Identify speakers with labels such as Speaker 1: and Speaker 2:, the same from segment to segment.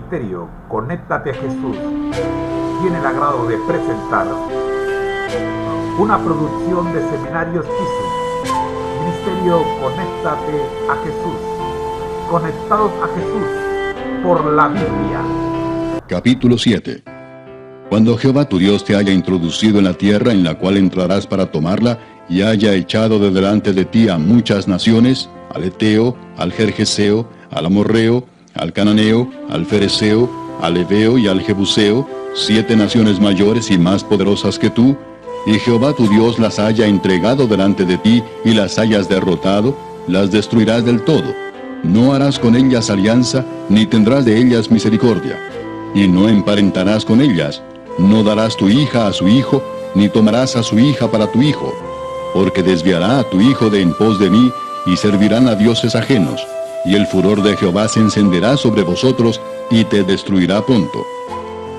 Speaker 1: ministerio Conéctate a Jesús tiene el agrado de presentar una producción de Seminarios ISU, Ministerio Conéctate a Jesús, conectados a Jesús por la Biblia.
Speaker 2: Capítulo 7. Cuando Jehová tu Dios te haya introducido en la tierra en la cual entrarás para tomarla, y haya echado de delante de ti a muchas naciones, al Eteo, al Gergeseo, al Amorreo, al Cananeo, al Fereceo, al Heveo y al Jebuseo, 7 naciones mayores y más poderosas que tú, y Jehová tu Dios las haya entregado delante de ti y las hayas derrotado, las destruirás del todo. No harás con ellas alianza, ni tendrás de ellas misericordia, y no emparentarás con ellas. No darás tu hija a su hijo, ni tomarás a su hija para tu hijo, porque desviará a tu hijo de en pos de mí, y servirán a dioses ajenos, y el furor de Jehová se encenderá sobre vosotros, y te destruirá pronto.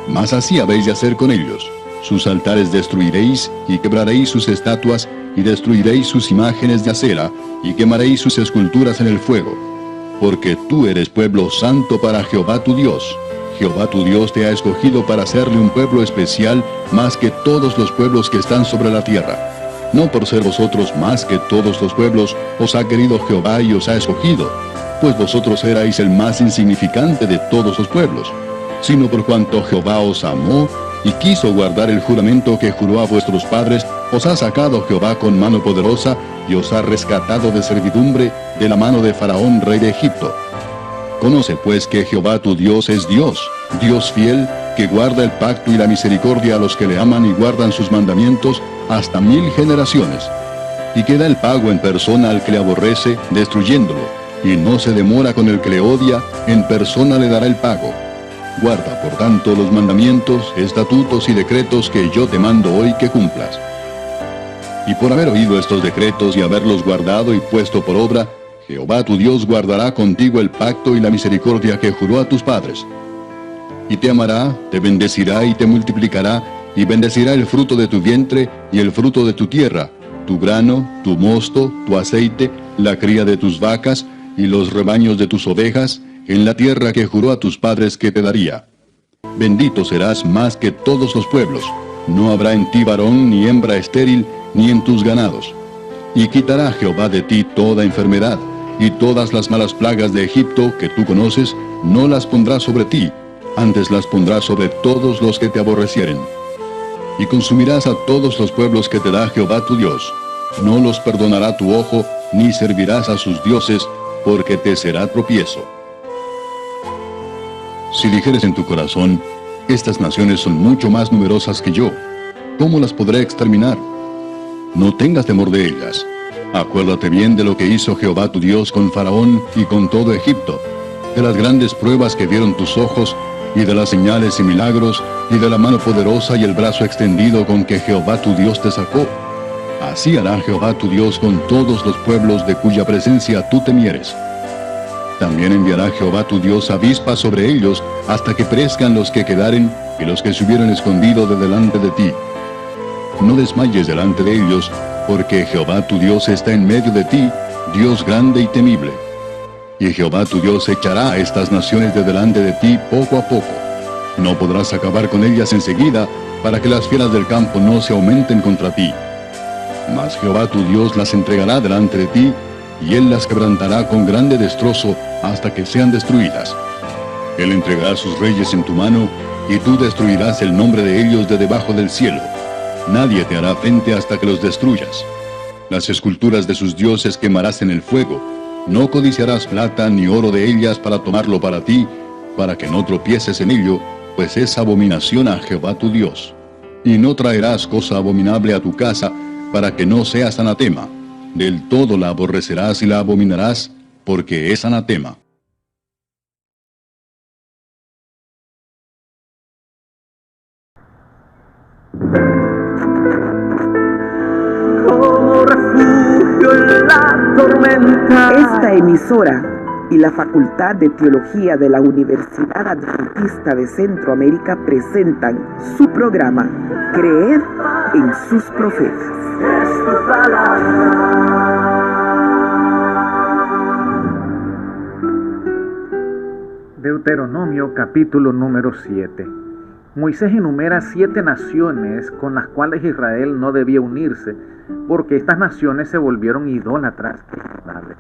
Speaker 2: Mas así habéis de hacer con ellos: sus altares destruiréis, y quebraréis sus estatuas, y destruiréis sus imágenes de acera, y quemaréis sus esculturas en el fuego. Porque tú eres pueblo santo para Jehová tu Dios. Jehová tu Dios te ha escogido para hacerle un pueblo especial más que todos los pueblos que están sobre la tierra. No por ser vosotros más que todos los pueblos os ha querido Jehová y os ha escogido, pues vosotros erais el más insignificante de todos los pueblos, sino por cuanto Jehová os amó y quiso guardar el juramento que juró a vuestros padres, os ha sacado Jehová con mano poderosa y os ha rescatado de servidumbre de la mano de Faraón, rey de Egipto. Conoce pues que Jehová tu Dios es Dios, Dios fiel, que guarda el pacto y la misericordia a los que le aman y guardan sus mandamientos hasta 1000 generaciones, y que da el pago en persona al que le aborrece, destruyéndolo, y no se demora con el que le odia, en persona le dará el pago. Guarda, por tanto, los mandamientos, estatutos y decretos que yo te mando hoy que cumplas. Y por haber oído estos decretos y haberlos guardado y puesto por obra, Jehová tu Dios guardará contigo el pacto y la misericordia que juró a tus padres. Y te amará, te bendecirá y te multiplicará, y bendecirá el fruto de tu vientre y el fruto de tu tierra, tu grano, tu mosto, tu aceite, la cría de tus vacas y los rebaños de tus ovejas, en la tierra que juró a tus padres que te daría. Bendito serás más que todos los pueblos. No habrá en ti varón ni hembra estéril, ni en tus ganados. Y quitará Jehová de ti toda enfermedad, y todas las malas plagas de Egipto que tú conoces, no las pondrá sobre ti, antes las pondrá sobre todos los que te aborrecieren. Y consumirás a todos los pueblos que te da Jehová tu Dios. No los perdonará tu ojo, ni servirás a sus dioses, porque te será tropiezo. Si dijeres en tu corazón: estas naciones son mucho más numerosas que yo, ¿cómo las podré exterminar? No tengas temor de ellas. Acuérdate bien de lo que hizo Jehová tu Dios con Faraón y con todo Egipto, de las grandes pruebas que vieron tus ojos, y de las señales y milagros, y de la mano poderosa y el brazo extendido con que Jehová tu Dios te sacó. Así hará Jehová tu Dios con todos los pueblos de cuya presencia tú temieres. También enviará Jehová tu Dios avispas sobre ellos, hasta que perezcan los que quedaren, y los que se hubieran escondido de delante de ti. No desmayes delante de ellos, porque Jehová tu Dios está en medio de ti, Dios grande y temible. Y Jehová tu Dios echará a estas naciones de delante de ti poco a poco. No podrás acabar con ellas enseguida, para que las fieras del campo no se aumenten contra ti. Mas Jehová tu Dios las entregará delante de ti, y él las quebrantará con grande destrozo hasta que sean destruidas. Él entregará sus reyes en tu mano, y tú destruirás el nombre de ellos de debajo del cielo. Nadie te hará frente hasta que los destruyas. Las esculturas de sus dioses quemarás en el fuego. No codiciarás plata ni oro de ellas para tomarlo para ti, para que no tropieces en ello, pues es abominación a Jehová tu Dios. Y no traerás cosa abominable a tu casa, para que no seas anatema. Del todo la aborrecerás y la abominarás, porque es anatema.
Speaker 3: Como refugio en la tormenta.
Speaker 4: Esta emisora y la Facultad de Teología de la Universidad Adventista de Centroamérica presentan su programa Creer en sus profetas.
Speaker 3: Es tu palabra.
Speaker 5: Deuteronomio capítulo número 7. Moisés enumera 7 naciones con las cuales Israel no debía unirse, porque estas naciones se volvieron idólatras e inmorales.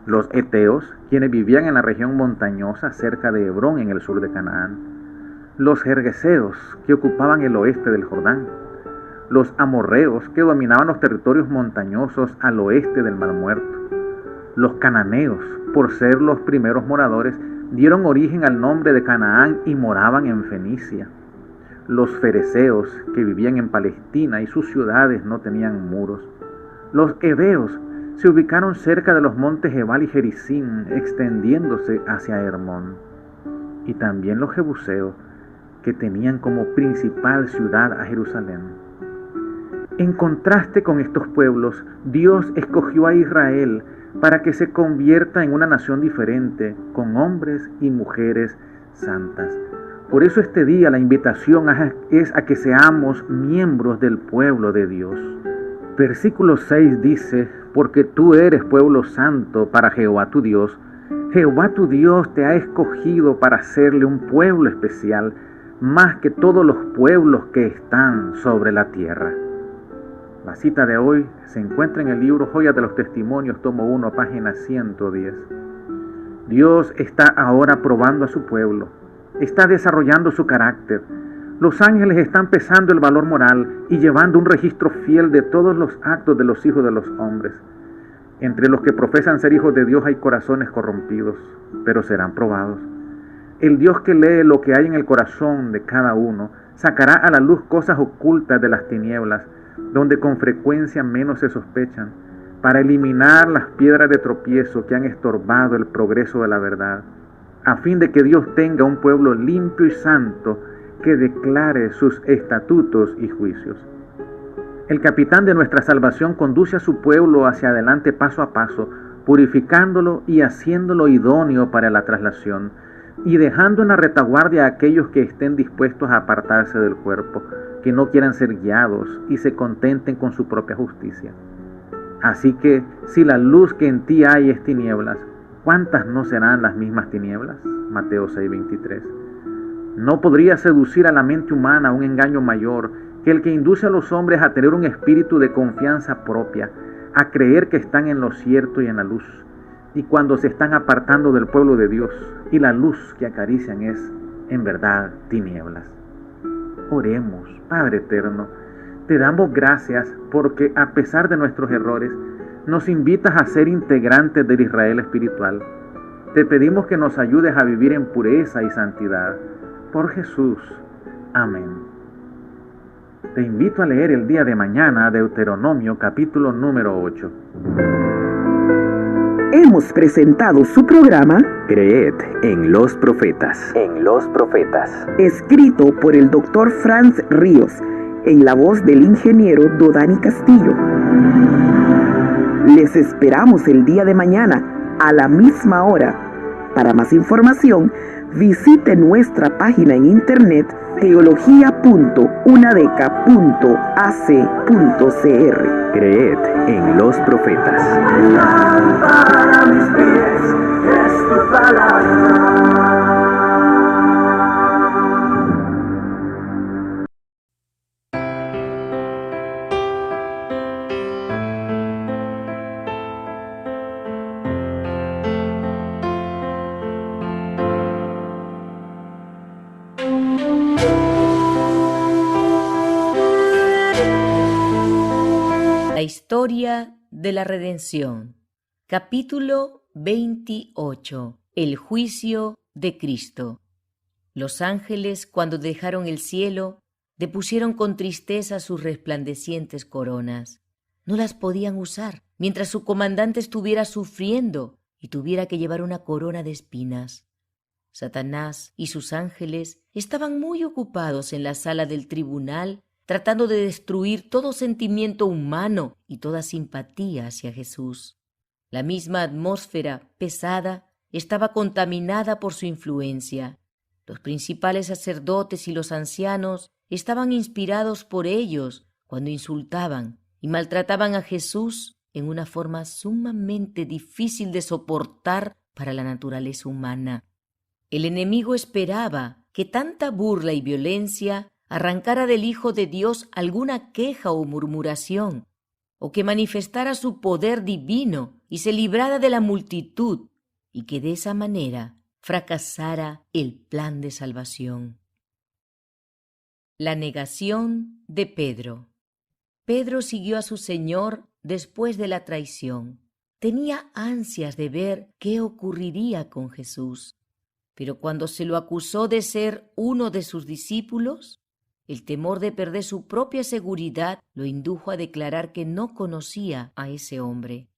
Speaker 5: Los heteos, quienes vivían en la región montañosa cerca de Hebrón en el sur de Canaán. Los gergeseos, que ocupaban el oeste del Jordán. Los amorreos, que dominaban los territorios montañosos al oeste del Mar Muerto. Los cananeos, por ser los primeros moradores, dieron origen al nombre de Canaán y moraban en Fenicia. Los fereceos, que vivían en Palestina y sus ciudades no tenían muros. Los heveos se ubicaron cerca de los montes Ebal y Gerizim, extendiéndose hacia Hermón. Y también los jebuseos, que tenían como principal ciudad a Jerusalén. En contraste con estos pueblos, Dios escogió a Israel para que se convierta en una nación diferente, con hombres y mujeres santas. Por eso este día la invitación es a que seamos miembros del pueblo de Dios. Versículo 6 dice: porque tú eres pueblo santo para Jehová tu Dios. Jehová tu Dios te ha escogido para hacerle un pueblo especial, más que todos los pueblos que están sobre la tierra. La cita de hoy se encuentra en el libro Joyas de los Testimonios, tomo 1, página 110. Dios está ahora probando a su pueblo, está desarrollando su carácter. Los ángeles están pesando el valor moral y llevando un registro fiel de todos los actos de los hijos de los hombres. Entre los que profesan ser hijos de Dios hay corazones corrompidos, pero serán probados. El Dios que lee lo que hay en el corazón de cada uno sacará a la luz cosas ocultas de las tinieblas, donde con frecuencia menos se sospechan, para eliminar las piedras de tropiezo que han estorbado el progreso de la verdad, a fin de que Dios tenga un pueblo limpio y santo que declare sus estatutos y juicios. El capitán de nuestra salvación conduce a su pueblo hacia adelante paso a paso, purificándolo y haciéndolo idóneo para la traslación, y dejando en la retaguardia a aquellos que estén dispuestos a apartarse del cuerpo, que no quieran ser guiados y se contenten con su propia justicia. Así que, si la luz que en ti hay es tinieblas, ¿cuántas no serán las mismas tinieblas? Mateo 6:23. No podría seducir a la mente humana un engaño mayor que el que induce a los hombres a tener un espíritu de confianza propia, a creer que están en lo cierto y en la luz, y cuando se están apartando del pueblo de Dios, y la luz que acarician es, en verdad, tinieblas. Oremos. Padre eterno, te damos gracias porque a pesar de nuestros errores, nos invitas a ser integrantes del Israel espiritual. Te pedimos que nos ayudes a vivir en pureza y santidad. Por Jesús. Amén. Te invito a leer el día de mañana Deuteronomio capítulo número 8.
Speaker 4: Hemos presentado su programa
Speaker 3: Creed en los profetas. En los profetas.
Speaker 4: escrito por el Dr. Franz Ríos, en la voz del ingeniero Dodani Castillo. Les esperamos el día de mañana a la misma hora. Para más información, visite nuestra página en internet teología.unadeca.ac.cr.
Speaker 3: Creed en los profetas.
Speaker 6: Para mis pies es tu palabra.
Speaker 7: La historia de la redención. Capítulo 28. El juicio de Cristo. Los ángeles, cuando dejaron el cielo, depusieron con tristeza sus resplandecientes coronas. No las podían usar mientras su comandante estuviera sufriendo y tuviera que llevar una corona de espinas. Satanás y sus ángeles estaban muy ocupados en la sala del tribunal, tratando de destruir todo sentimiento humano y toda simpatía hacia Jesús. La misma atmósfera pesada estaba contaminada por su influencia. Los principales sacerdotes y los ancianos estaban inspirados por ellos cuando insultaban y maltrataban a Jesús en una forma sumamente difícil de soportar para la naturaleza humana. El enemigo esperaba que tanta burla y violencia arrancara del Hijo de Dios alguna queja o murmuración, o que manifestara su poder divino y se librara de la multitud, y que de esa manera fracasara el plan de salvación. La negación de Pedro. Pedro siguió a su Señor después de la traición. Tenía ansias de ver qué ocurriría con Jesús, pero cuando se lo acusó de ser uno de sus discípulos, el temor de perder su propia seguridad lo indujo a declarar que no conocía a ese hombre.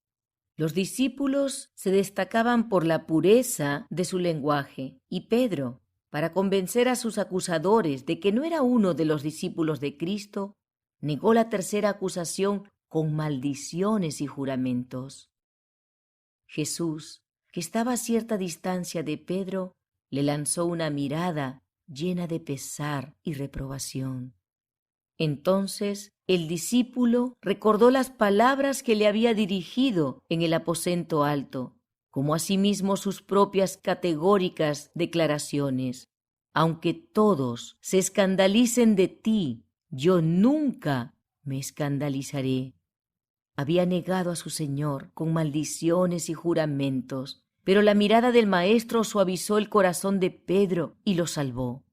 Speaker 7: Los discípulos se destacaban por la pureza de su lenguaje, y Pedro, para convencer a sus acusadores de que no era uno de los discípulos de Cristo, negó la tercera acusación con maldiciones y juramentos. Jesús, que estaba a cierta distancia de Pedro, le lanzó una mirada llena de pesar y reprobación. Entonces el discípulo recordó las palabras que le había dirigido en el aposento alto, como asimismo sus propias categóricas declaraciones. Aunque todos se escandalicen de ti, yo nunca me escandalizaré. Había negado a su Señor con maldiciones y juramentos, pero la mirada del Maestro suavizó el corazón de Pedro y lo salvó.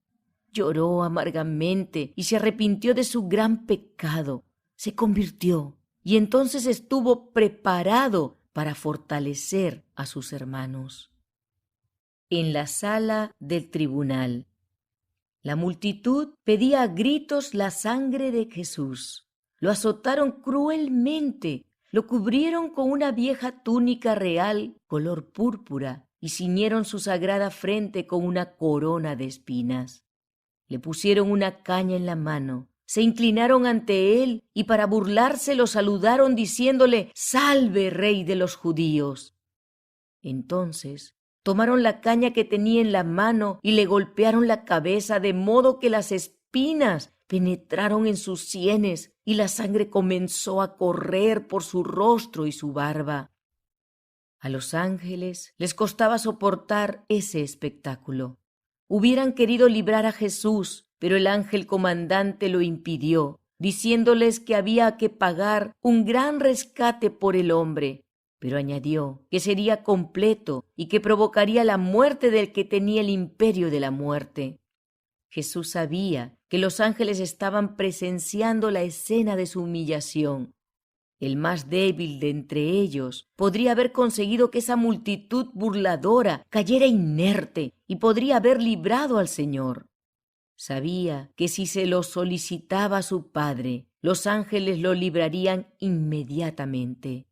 Speaker 7: Lloró amargamente y se arrepintió de su gran pecado. Se convirtió y entonces estuvo preparado para fortalecer a sus hermanos. En la sala del tribunal, la multitud pedía a gritos la sangre de Jesús. Lo azotaron cruelmente, lo cubrieron con una vieja túnica real color púrpura y ciñeron su sagrada frente con una corona de espinas. Le pusieron una caña en la mano, se inclinaron ante él y para burlarse lo saludaron diciéndole: «¡Salve, Rey de los judíos!». Entonces tomaron la caña que tenía en la mano y le golpearon la cabeza de modo que las espinas penetraron en sus sienes y la sangre comenzó a correr por su rostro y su barba. A los ángeles les costaba soportar ese espectáculo. Hubieran querido librar a Jesús, pero el ángel comandante lo impidió, diciéndoles que había que pagar un gran rescate por el hombre, pero añadió que sería completo y que provocaría la muerte del que tenía el imperio de la muerte. Jesús sabía que los ángeles estaban presenciando la escena de su humillación. El más débil de entre ellos podría haber conseguido que esa multitud burladora cayera inerte y podría haber librado al Señor. Sabía que si se lo solicitaba a su Padre, los ángeles lo librarían inmediatamente.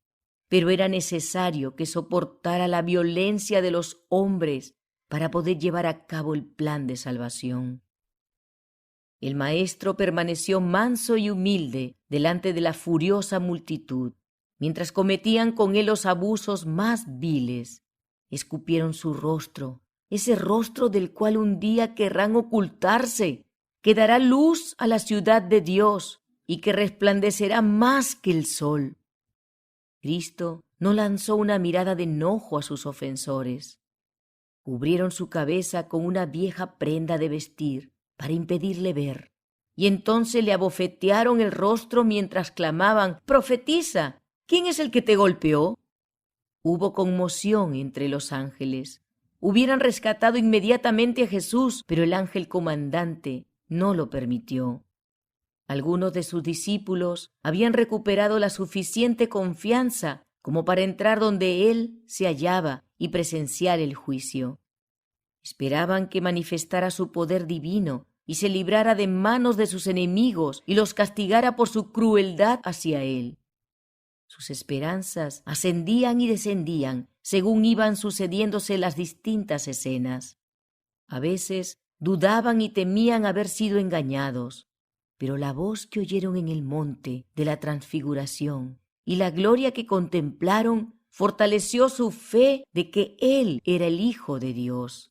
Speaker 7: Pero era necesario que soportara la violencia de los hombres para poder llevar a cabo el plan de salvación. El Maestro permaneció manso y humilde delante de la furiosa multitud, mientras cometían con él los abusos más viles. Escupieron su rostro, ese rostro del cual un día querrán ocultarse, que dará luz a la ciudad de Dios y que resplandecerá más que el sol. Cristo no lanzó una mirada de enojo a sus ofensores. Cubrieron su cabeza con una vieja prenda de vestir para impedirle ver, y entonces le abofetearon el rostro mientras clamaban: «Profetiza, ¿quién es el que te golpeó?». Hubo conmoción entre los ángeles. Hubieran rescatado inmediatamente a Jesús, pero el ángel comandante no lo permitió. Algunos de sus discípulos habían recuperado la suficiente confianza como para entrar donde él se hallaba y presenciar el juicio. Esperaban que manifestara su poder divino y se librara de manos de sus enemigos y los castigara por su crueldad hacia él. Sus esperanzas ascendían y descendían según iban sucediéndose las distintas escenas. A veces dudaban y temían haber sido engañados, pero la voz que oyeron en el monte de la transfiguración y la gloria que contemplaron fortaleció su fe de que él era el Hijo de Dios.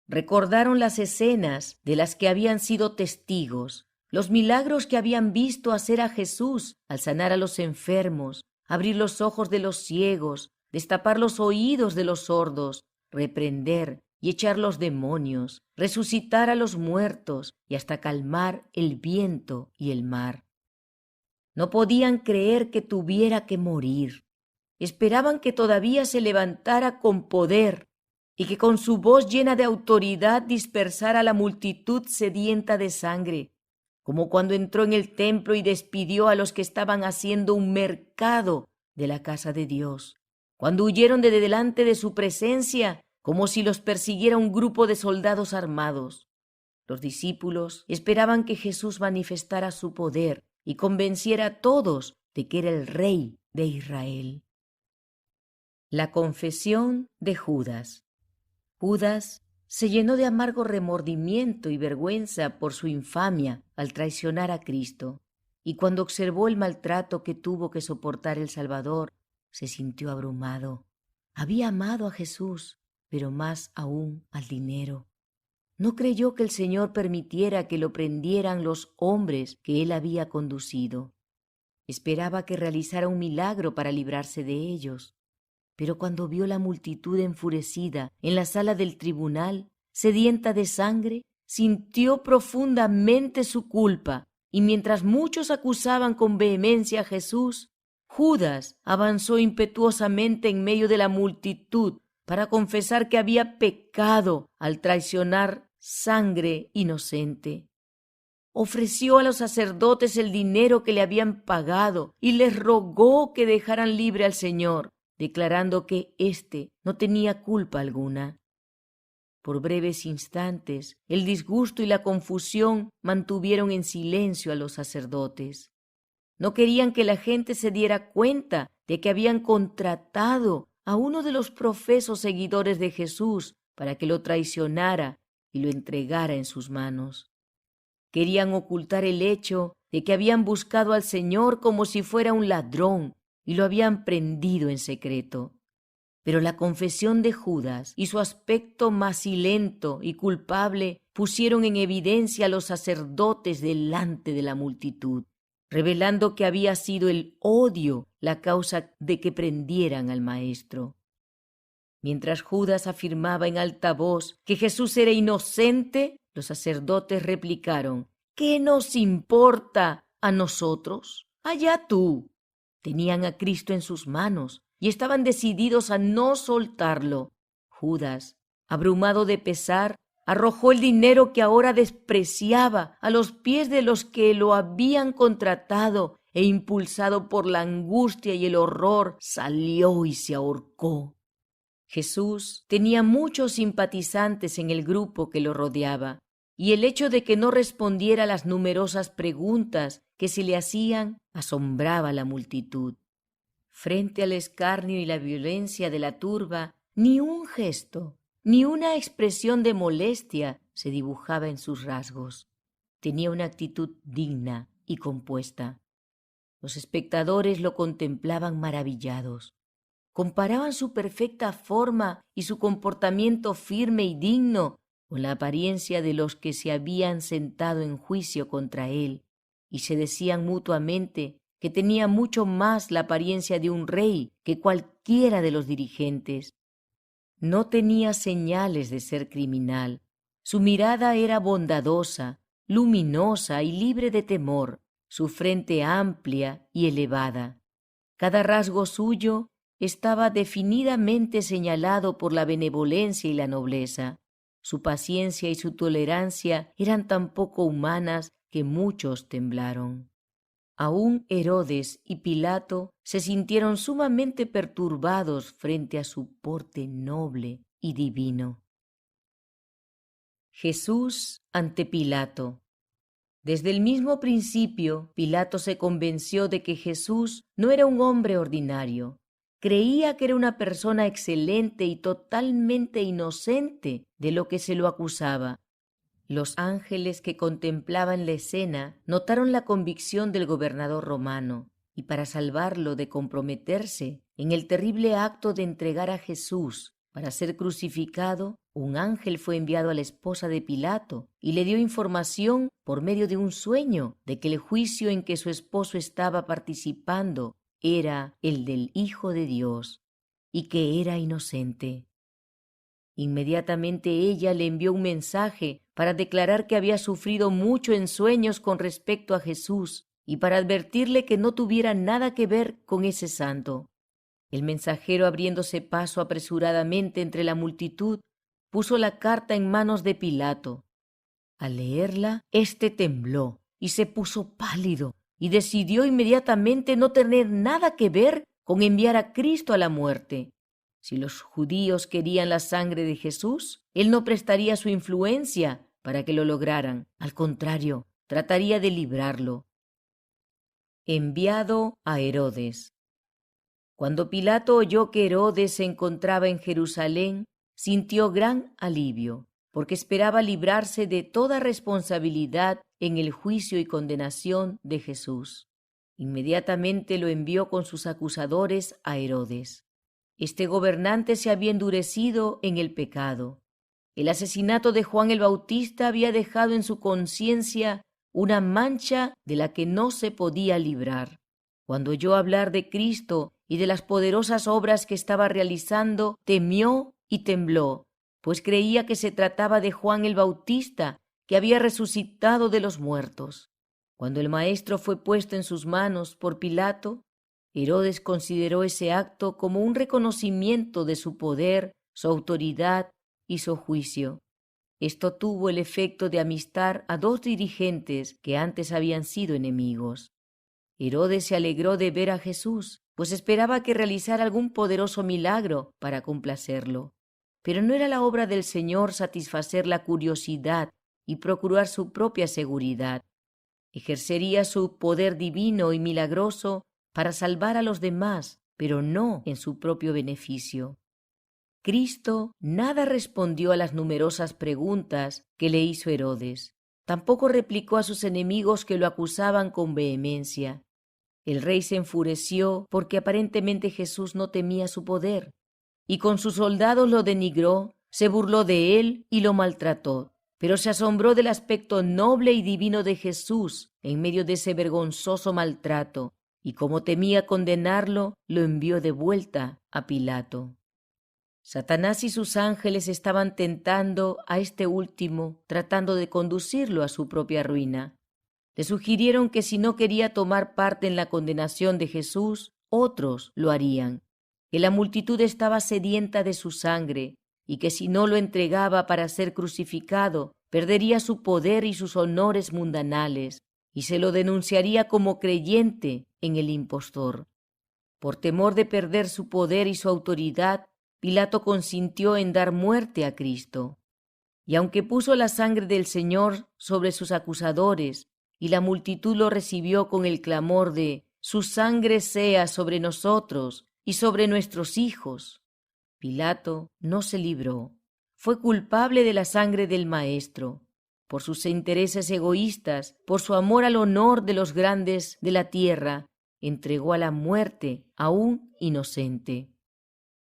Speaker 7: Recordaron las escenas de las que habían sido testigos, los milagros que habían visto hacer a Jesús al sanar a los enfermos, abrir los ojos de los ciegos, destapar los oídos de los sordos, reprender y echar los demonios, resucitar a los muertos y hasta calmar el viento y el mar. No podían creer que tuviera que morir. Esperaban que todavía se levantara con poder y que con su voz llena de autoridad dispersara a la multitud sedienta de sangre, como cuando entró en el templo y despidió a los que estaban haciendo un mercado de la casa de Dios, cuando huyeron de delante de su presencia como si los persiguiera un grupo de soldados armados. Los discípulos esperaban que Jesús manifestara su poder y convenciera a todos de que era el Rey de Israel. La confesión de Judas. Judas se llenó de amargo remordimiento y vergüenza por su infamia al traicionar a Cristo, y cuando observó el maltrato que tuvo que soportar el Salvador, se sintió abrumado. Había amado a Jesús, pero más aún al dinero. No creyó que el Señor permitiera que lo prendieran los hombres que él había conducido. Esperaba que realizara un milagro para librarse de ellos. Pero cuando vio la multitud enfurecida en la sala del tribunal, sedienta de sangre, sintió profundamente su culpa, y mientras muchos acusaban con vehemencia a Jesús, Judas avanzó impetuosamente en medio de la multitud para confesar que había pecado al traicionar sangre inocente. Ofreció a los sacerdotes el dinero que le habían pagado y les rogó que dejaran libre al Señor, declarando que éste no tenía culpa alguna. Por breves instantes, el disgusto y la confusión mantuvieron en silencio a los sacerdotes. No querían que la gente se diera cuenta de que habían contratado a uno de los profesos seguidores de Jesús para que lo traicionara y lo entregara en sus manos. Querían ocultar el hecho de que habían buscado al Señor como si fuera un ladrón y lo habían prendido en secreto. Pero la confesión de Judas y su aspecto macilento y culpable pusieron en evidencia a los sacerdotes delante de la multitud, revelando que había sido el odio la causa de que prendieran al Maestro. Mientras Judas afirmaba en alta voz que Jesús era inocente, los sacerdotes replicaron: ¿Qué nos importa a nosotros? Allá tú. Tenían a Cristo en sus manos y estaban decididos a no soltarlo. Judas, abrumado de pesar, arrojó el dinero que ahora despreciaba a los pies de los que lo habían contratado e, impulsado por la angustia y el horror, salió y se ahorcó. Jesús tenía muchos simpatizantes en el grupo que lo rodeaba, y el hecho de que no respondiera a las numerosas preguntas que se le hacían asombraba a la multitud. Frente al escarnio y la violencia de la turba, ni un gesto, ni una expresión de molestia se dibujaba en sus rasgos. Tenía una actitud digna y compuesta. Los espectadores lo contemplaban maravillados. Comparaban su perfecta forma y su comportamiento firme y digno con la apariencia de los que se habían sentado en juicio contra él, y se decían mutuamente que tenía mucho más la apariencia de un rey que cualquiera de los dirigentes. No tenía señales de ser criminal. Su mirada era bondadosa, luminosa y libre de temor, su frente amplia y elevada. Cada rasgo suyo estaba definidamente señalado por la benevolencia y la nobleza. Su paciencia y su tolerancia eran tan poco humanas que muchos temblaron. Aún Herodes y Pilato se sintieron sumamente perturbados frente a su porte noble y divino. Jesús ante Pilato. Desde el mismo principio, Pilato se convenció de que Jesús no era un hombre ordinario. Creía que era una persona excelente y totalmente inocente de lo que se lo acusaba. Los ángeles que contemplaban la escena notaron la convicción del gobernador romano, y para salvarlo de comprometerse en el terrible acto de entregar a Jesús para ser crucificado, un ángel fue enviado a la esposa de Pilato y le dio información por medio de un sueño de que el juicio en que su esposo estaba participando era el del Hijo de Dios y que era inocente. Inmediatamente ella le envió un mensaje para declarar que había sufrido mucho en sueños con respecto a Jesús y para advertirle que no tuviera nada que ver con ese santo. El mensajero, abriéndose paso apresuradamente entre la multitud, puso la carta en manos de Pilato. Al leerla, éste tembló y se puso pálido y decidió inmediatamente no tener nada que ver con enviar a Cristo a la muerte. Si los judíos querían la sangre de Jesús, él no prestaría su influencia para que lo lograran. Al contrario, trataría de librarlo. Enviado a Herodes. Cuando Pilato oyó que Herodes se encontraba en Jerusalén, sintió gran alivio, porque esperaba librarse de toda responsabilidad en el juicio y condenación de Jesús. Inmediatamente lo envió con sus acusadores a Herodes. Este gobernante se había endurecido en el pecado. El asesinato de Juan el Bautista había dejado en su conciencia una mancha de la que no se podía librar. Cuando oyó hablar de Cristo y de las poderosas obras que estaba realizando, temió y tembló, pues creía que se trataba de Juan el Bautista, que había resucitado de los muertos. Cuando el maestro fue puesto en sus manos por Pilato, Herodes consideró ese acto como un reconocimiento de su poder, su autoridad y su juicio. Esto tuvo el efecto de amistar a dos dirigentes que antes habían sido enemigos. Herodes se alegró de ver a Jesús, pues esperaba que realizara algún poderoso milagro para complacerlo. Pero no era la obra del Señor satisfacer la curiosidad y procurar su propia seguridad. Ejercería su poder divino y milagroso para salvar a los demás, pero no en su propio beneficio. Cristo nada respondió a las numerosas preguntas que le hizo Herodes. Tampoco replicó a sus enemigos que lo acusaban con vehemencia. El rey se enfureció porque aparentemente Jesús no temía su poder, y con sus soldados lo denigró, se burló de él y lo maltrató. Pero se asombró del aspecto noble y divino de Jesús en medio de ese vergonzoso maltrato, y como temía condenarlo, lo envió de vuelta a Pilato. Satanás y sus ángeles estaban tentando a este último, tratando de conducirlo a su propia ruina. Le sugirieron que si no quería tomar parte en la condenación de Jesús, otros lo harían, que la multitud estaba sedienta de su sangre y que si no lo entregaba para ser crucificado, perdería su poder y sus honores mundanales, y se lo denunciaría como creyente en el impostor. Por temor de perder su poder y su autoridad, Pilato consintió en dar muerte a Cristo. Y aunque puso la sangre del Señor sobre sus acusadores, y la multitud lo recibió con el clamor de «Su sangre sea sobre nosotros y sobre nuestros hijos», Pilato no se libró. Fue culpable de la sangre del Maestro. Por sus intereses egoístas, por su amor al honor de los grandes de la tierra, entregó a la muerte a un inocente.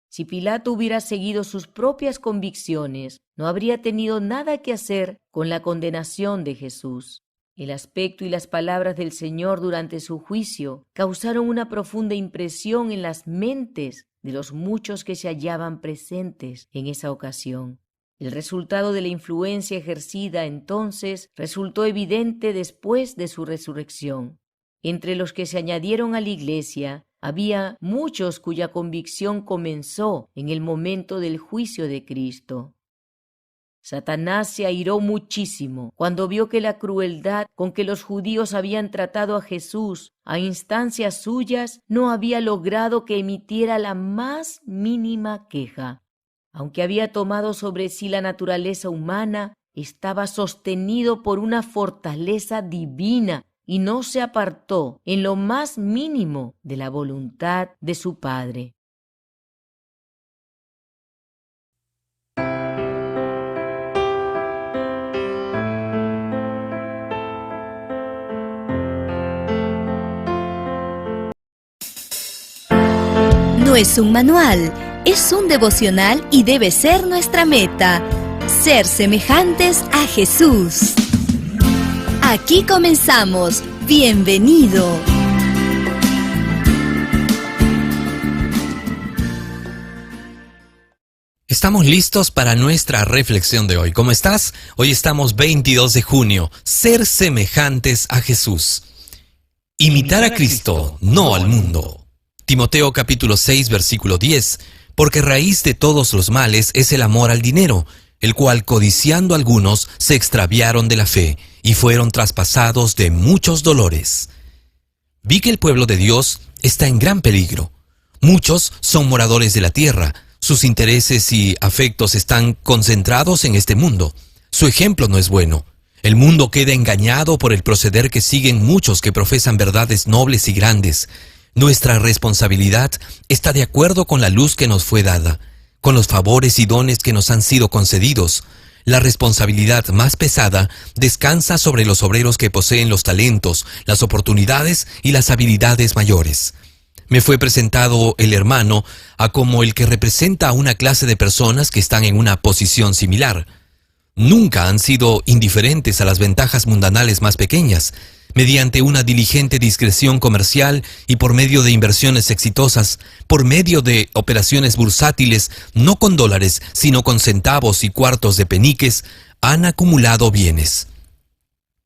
Speaker 7: Si Pilato hubiera seguido sus propias convicciones, no habría tenido nada que hacer con la condenación de Jesús. El aspecto y las palabras del Señor durante su juicio causaron una profunda impresión en las mentes de los muchos que se hallaban presentes en esa ocasión. El resultado de la influencia ejercida entonces resultó evidente después de su resurrección. Entre los que se añadieron a la Iglesia, había muchos cuya convicción comenzó en el momento del juicio de Cristo. Satanás se airó muchísimo cuando vio que la crueldad con que los judíos habían tratado a Jesús a instancias suyas no había logrado que emitiera la más mínima queja. Aunque había tomado sobre sí la naturaleza humana, estaba sostenido por una fortaleza divina y no se apartó en lo más mínimo de la voluntad de su Padre.
Speaker 8: No es un manual, es un devocional y debe ser nuestra meta, ser semejantes a Jesús. Aquí comenzamos. Bienvenido.
Speaker 9: estamos listos para nuestra reflexión de hoy. ¿Cómo estás? Hoy estamos 22 de junio. Ser semejantes a Jesús. Imitar a Cristo, no al mundo. Timoteo capítulo 6, versículo 10. Porque raíz de todos los males es el amor al dinero, el cual codiciando algunos se extraviaron de la fe y fueron traspasados de muchos dolores. Vi que el pueblo de Dios está en gran peligro. Muchos son moradores de la tierra. Sus intereses y afectos están concentrados en este mundo. Su ejemplo no es bueno. El mundo queda engañado por el proceder que siguen muchos que profesan verdades nobles y grandes. Nuestra responsabilidad está de acuerdo con la luz que nos fue dada, con los favores y dones que nos han sido concedidos. La responsabilidad más pesada descansa sobre los obreros que poseen los talentos, las oportunidades y las habilidades mayores. Me fue presentado el hermano a como el que representa a una clase de personas que están en una posición similar. Nunca han sido indiferentes a las ventajas mundanales más pequeñas. Mediante una diligente discreción comercial y por medio de inversiones exitosas, por medio de operaciones bursátiles, no con dólares, sino con centavos y cuartos de peniques, han acumulado bienes.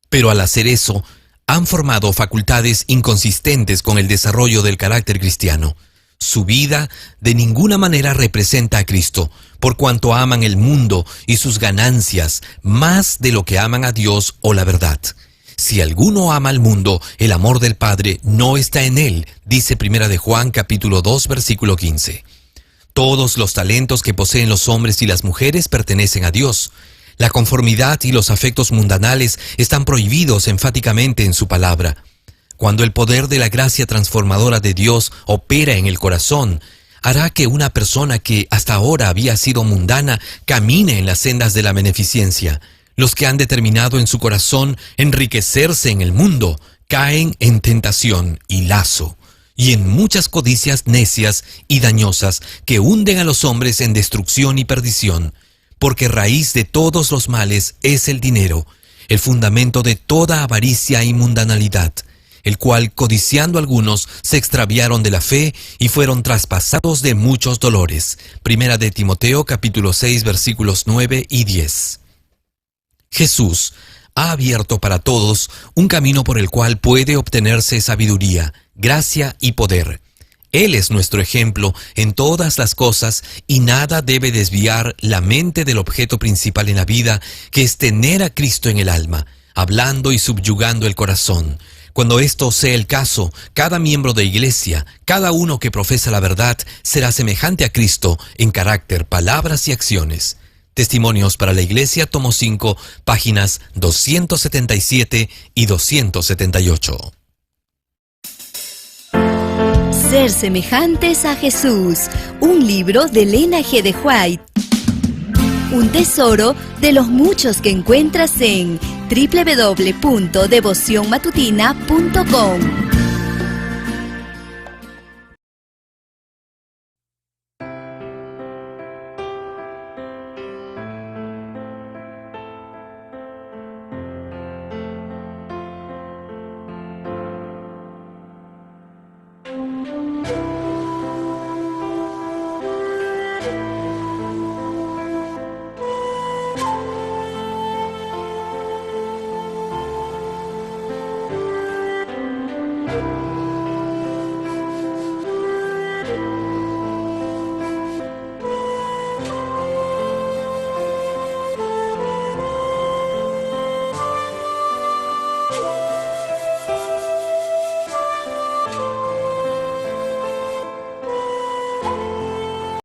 Speaker 9: Pero al hacer eso, han formado facultades inconsistentes con el desarrollo del carácter cristiano. Su vida de ninguna manera representa a Cristo, por cuanto aman el mundo y sus ganancias más de lo que aman a Dios o la verdad. Si alguno ama al mundo, el amor del Padre no está en él, dice 1 de Juan capítulo 2 versículo 15. Todos los talentos que poseen los hombres y las mujeres pertenecen a Dios. La conformidad y los afectos mundanales están prohibidos enfáticamente en su palabra. Cuando el poder de la gracia transformadora de Dios opera en el corazón, hará que una persona que hasta ahora había sido mundana camine en las sendas de la beneficencia. Los que han determinado en su corazón enriquecerse en el mundo caen en tentación y lazo, y en muchas codicias necias y dañosas que hunden a los hombres en destrucción y perdición. Porque raíz de todos los males es el dinero, el fundamento de toda avaricia y mundanalidad, el cual, codiciando algunos, se extraviaron de la fe y fueron traspasados de muchos dolores. 1 de Timoteo capítulo 6 versículos 9 y 10. Jesús ha abierto para todos un camino por el cual puede obtenerse sabiduría, gracia y poder. Él es nuestro ejemplo en todas las cosas y nada debe desviar la mente del objeto principal en la vida, que es tener a Cristo en el alma, hablando y subyugando el corazón. Cuando esto sea el caso, cada miembro de iglesia, cada uno que profesa la verdad, será semejante a Cristo en carácter, palabras y acciones. Testimonios para la Iglesia, tomo 5, páginas 277 y 278.
Speaker 8: Ser semejantes a Jesús, un libro de Elena G. de White. Un tesoro de los muchos que encuentras en www.devocionmatutina.com.